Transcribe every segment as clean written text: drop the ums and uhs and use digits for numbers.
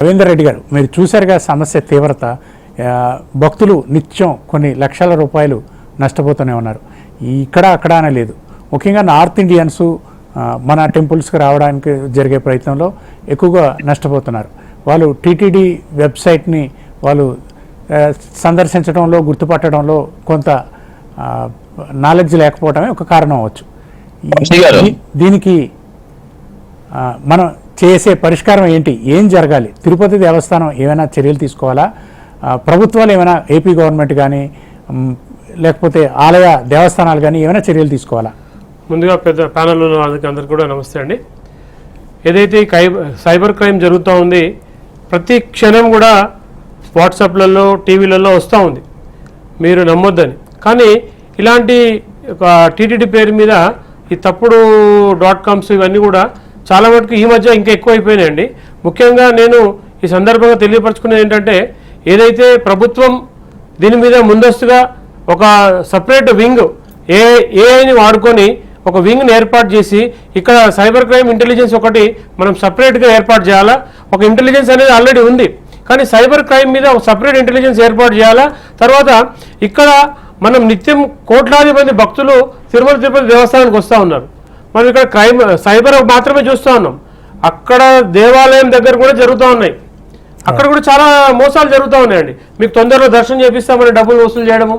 రవీందర్ రెడ్డి గారు, మీరు చూశారుగా సమస్య తీవ్రత. భక్తులు నిత్యం కొన్ని లక్షల రూపాయలు నష్టపోతూనే ఉన్నారు. ఇక్కడ అక్కడ అనే లేదు, ముఖ్యంగా నార్త్ ఇండియన్స్ మన టెంపుల్స్కి రావడానికి జరిగే ప్రయత్నంలో ఎక్కువగా నష్టపోతున్నారు. వాళ్ళు టీటీడీ వెబ్సైట్ని వాళ్ళు సందర్శించడంలో, గుర్తుపట్టడంలో కొంత నాలెడ్జ్ లేకపోవడమే ఒక కారణం అవ్వచ్చు. దీనికి మనం చేసే పరిష్కారం ఏంటి? ఏం జరగాలి? తిరుపతి దేవస్థానం ఏమైనా చర్యలు తీసుకోవాలా? ప్రభుత్వాలు ఏమైనా, ఏపీ గవర్నమెంట్ కానీ లేకపోతే ఆలయ దేవస్థానాలు కానీ ఏమైనా చర్యలు తీసుకోవాలా? ముందుగా పెద్ద ప్యానల్ ఉన్న అందరికీ కూడా నమస్తే అండి. ఏదైతే సైబర్ క్రైమ్ జరుగుతూ ఉంది, ప్రతి క్షణం కూడా వాట్సాప్లలో, టీవీలలో వస్తూ ఉంది, మీరు నమ్మొద్దని. కానీ ఇలాంటి టీటీడీ పేరు మీద ఈ తప్పుడు .coms ఇవన్నీ కూడా చాలా మటుకు ఈ మధ్య ఇంకా ఎక్కువైపోయినాయండి. ముఖ్యంగా నేను ఈ సందర్భంగా తెలియపరచుకునేది ఏంటంటే, ఏదైతే ప్రభుత్వం దీని మీద ముందస్తుగా ఒక సపరేట్ వింగ్ ఏఐని వాడుకొని ఒక వింగ్ని ఏర్పాటు చేసి, ఇక్కడ సైబర్ క్రైమ్ ఇంటెలిజెన్స్ ఒకటి మనం సపరేట్గా ఏర్పాటు చేయాలా. ఒక ఇంటెలిజెన్స్ అనేది ఆల్రెడీ ఉంది, కానీ సైబర్ క్రైమ్ మీద ఒక సపరేట్ ఇంటెలిజెన్స్ ఏర్పాటు చేయాలా. తర్వాత ఇక్కడ మనం నిత్యం కోట్లాది మంది భక్తులు తిరుపతి దేవస్థానానికి వస్తూ ఉన్నారు. మనం ఇక్కడ సైబర్ మాత్రమే చూస్తూ ఉన్నాం, అక్కడ దేవాలయం దగ్గర కూడా జరుగుతూ ఉన్నాయి. అక్కడ కూడా చాలా మోసాలు జరుగుతూ ఉన్నాయండి. మీకు తొందరలో దర్శనం చేపిస్తామని డబ్బులు వసూలు చేయడము,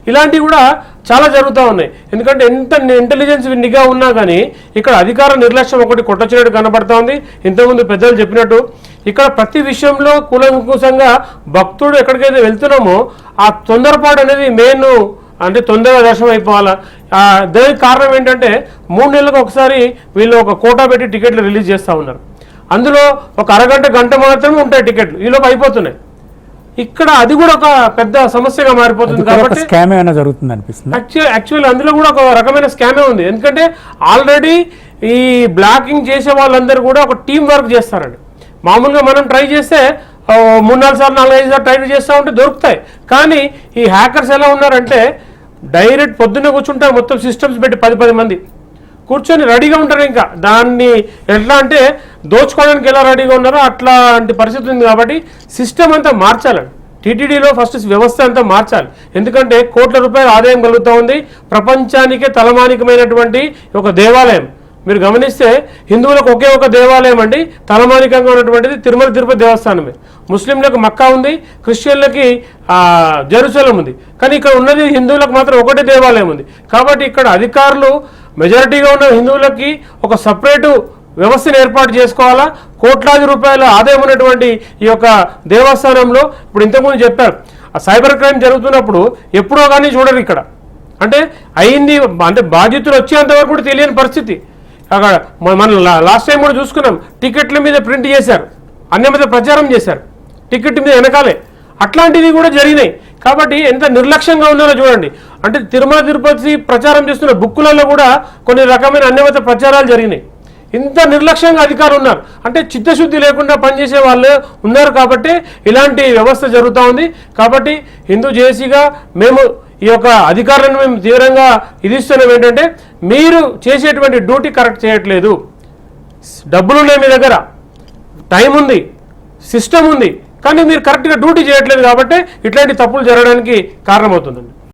ఇలాంటివి కూడా చాలా జరుగుతూ ఉన్నాయి. ఎందుకంటే ఎంత ఇంటెలిజెన్స్ నిఘా ఉన్నా కానీ ఇక్కడ అధికార నిర్లక్ష్యం ఒకటి కొట్టొచ్చినట్టు కనబడతా ఉంది. ఇంతకుముందు పెద్దలు చెప్పినట్టు ఇక్కడ ప్రతి విషయంలో కూలంకుశంగా భక్తుడు ఎక్కడికైతే వెళ్తున్నామో ఆ తొందరపాటు అనేది మెయిన్, అంటే తొందరగా దర్శనం అయిపోవాలా. దానికి కారణం ఏంటంటే 3 నెలలకు ఒకసారి వీళ్ళు ఒక కోటా పెట్టి టికెట్లు రిలీజ్ చేస్తూ ఉన్నారు. అందులో ఒక అరగంట గంట మాత్రమే ఉంటాయి టికెట్లు, ఈలోపు అయిపోతున్నాయి. ఇక్కడ అది కూడా ఒక పెద్ద సమస్యగా మారిపోతుంది. కాబట్టి స్కామ్ ఏమైనా జరుగుతుంది అనిపిస్తుంది. యాక్చువల్లీ అందులో కూడా ఒక రకమైన స్కామే ఉంది. ఎందుకంటే ఆల్రెడీ ఈ బ్లాకింగ్ చేసే వాళ్ళందరూ కూడా ఒక టీం వర్క్ చేస్తారండి. మామూలుగా మనం ట్రై చేస్తే 3-4 సార్లు 4-5 సార్లు ట్రై చేస్తూ ఉంటే దొరుకుతాయి. కానీ ఈ హ్యాకర్స్ ఎలా ఉన్నారంటే, డైరెక్ట్ పొద్దున్న కూర్చుంటారు, మొత్తం సిస్టమ్స్ పెట్టి 10 మంది కూర్చొని రెడీగా ఉంటారు. ఇంకా దాన్ని ఎట్లా అంటే దోచుకోవడానికి ఎలా రెడీగా ఉన్నారో అట్లాంటి పరిస్థితి ఉంది. కాబట్టి సిస్టమ్ అంతా మార్చాలండి. టీటీడీలో ఫస్ట్ వ్యవస్థ అంతా మార్చాలి. ఎందుకంటే కోట్ల రూపాయల ఆదాయం కలుగుతూ ఉంది. ప్రపంచానికే తలమానికమైనటువంటి ఒక దేవాలయం. మీరు గమనిస్తే హిందువులకు ఒకే ఒక దేవాలయం అండి తలమానికంగా ఉన్నటువంటిది తిరుపతి దేవస్థానమే. ముస్లింలకు మక్కా ఉంది, క్రిస్టియన్లకి జెరూసలేం ఉంది. కానీ ఇక్కడ ఉన్నది హిందువులకు మాత్రం ఒకటే దేవాలయం ఉంది. కాబట్టి ఇక్కడ అధికారులు మెజారిటీగా ఉన్న హిందువులకి ఒక సపరేటు వ్యవస్థను ఏర్పాటు చేసుకోవాలా. కోట్లాది రూపాయల ఆదాయం ఉన్నటువంటి ఈ యొక్క దేవస్థానంలో ఇప్పుడు ఇంతకుముందు చెప్పారు, ఆ సైబర్ క్రైమ్ జరుగుతున్నప్పుడు ఎప్పుడో కానీ చూడరు ఇక్కడ. అంటే అయింది, అంటే బాధితులు వచ్చేంత వరకు కూడా తెలియని పరిస్థితి. అక్కడ మనం లాస్ట్ టైం కూడా చూసుకున్నాం, టికెట్ల మీద ప్రింట్ చేశారు, అన్యమత ప్రచారం చేశారు టికెట్ మీద వెనకాలే. అట్లాంటివి కూడా జరిగినాయి. కాబట్టి ఎంత నిర్లక్ష్యంగా ఉన్నారో చూడండి. అంటే తిరుపతి ప్రచారం చేస్తున్న బుక్కులలో కూడా కొన్ని రకమైన అన్యమత ప్రచారాలు జరిగినాయి. ఇంత నిర్లక్ష్యంగా అధికారులు ఉన్నారు. అంటే చిత్తశుద్ధి లేకుండా పనిచేసే వాళ్ళు ఉన్నారు. కాబట్టి ఇలాంటి వ్యవస్థ జరుగుతూ ఉంది. కాబట్టి హిందూ జేసీగా మేము ఈ యొక్క అధికారులను మేము తీవ్రంగా ఇదిస్తున్నాం. ఏంటంటే మీరు చేసేటువంటి డ్యూటీ కరెక్ట్ చేయట్లేదు. డబ్బులు ఉన్నాయి మీ దగ్గర, టైం ఉంది, సిస్టమ్ ఉంది, కానీ మీరు కరెక్ట్గా డ్యూటీ చేయట్లేదు. కాబట్టి ఇట్లాంటి తప్పులు జరగడానికి కారణమవుతుందండి.